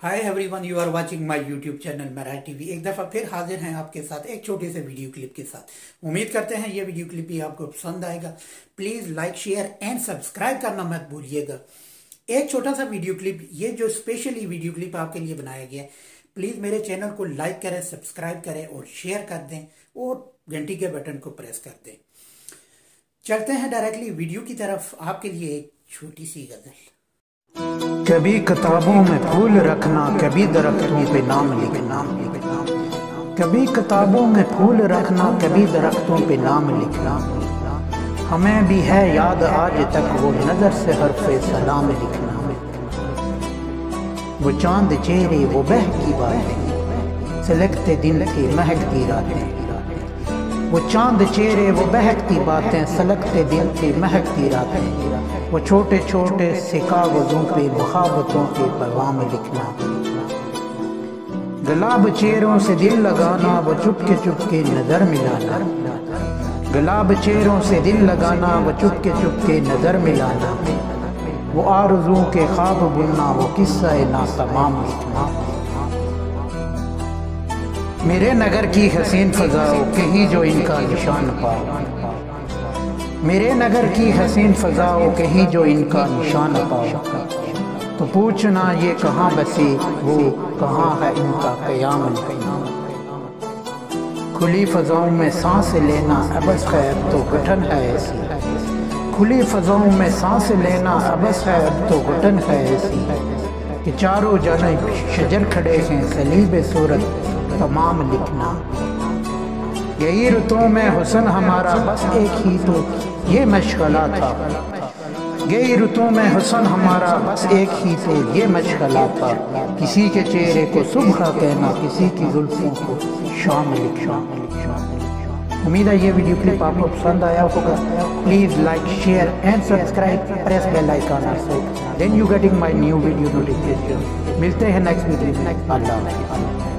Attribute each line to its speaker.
Speaker 1: Hi everyone, you are watching my YouTube channel Marathi TV. एक दफ़ा फिर हाजिर हैं आपके साथ एक छोटे से वीडियो क्लिप के साथ। उम्मीद करते हैं ये वीडियो क्लिप भी आपको पसंद आएगा। Please like, share and subscribe करना मत भूलिएगा। एक छोटा सा वीडियो क्लिप, ये जो स्पेशली वीडियो क्लिप आपके लिए बनाया गया है, प्लीज़ मेरे चैनल को लाइक करें, सब्सक्राइब करें और शेयर कर दें और घंटी के बटन को प्रेस कर दें। चलते हैं डायरेक्टली वीडियो की तरफ। आपके लिए एक छोटी सी गजल।
Speaker 2: कभी किताबों में फूल रखना, कभी दरख्तों पे नाम लिखना। कभी किताबों में फूल रखना, कभी दरख्तों पे नाम लिखना। हमें भी है याद आज तक वो नजर से हरफे सलाम लिखना। वो चांद चेहरे, वो बहकी बातें, सिलकते दिन थे महकती रातें। वो चांद चेहरे, वो बहकती बातें, सलगते दिन थे महकती रातें। वो छोटे छोटे से कागजों पे मुहाबतों के पैगाम लिखना। गुलाब चेहरों से दिल लगाना, वो चुपके नजर मिलाना। गुलाब चेहरों से दिल लगाना, वो चुपके नजर मिलाना। वो आरज़ू के ख्वाब बुनना, वो किस्सा ना तमाम लिखना। मेरे नगर की हसीन फ़ज़ाओं कहीं जो इनका निशान पाओ। मेरे नगर की हसीन फ़ज़ाओं कहीं जो इनका निशान पाओ। तो पूछना ये कहाँ बसे, वो कहाँ है इनका क़याम लिखना। खुली फ़ज़ाओं में सांस लेना अबस है, अब तो घुटन है ऐसी। खुली फ़ज़ाओं में सांस लेना अबस है, अब तो घुटन है ऐसी। कि चारों जानिब शजर खड़े हैं, सलीब सूरत तमाम लिखना। यही रुतों में हुस्न हमारा, बस एक ही तो ये मशगला था। यही रुतों में हुस्न हमारा, बस एक ही तो ये मशगला था। किसी के चेहरे को सुबह कहना, किसी की जुल्फों को शाम लिखना। उम्मीद है ये वीडियो क्लिप आपको पसंद आया होगा। Please like, share and subscribe, press bell icon also, then you getting my new video notification. मिलते हैं नेक्स्ट वीडियो में। अल्लाह हाफ़िज़।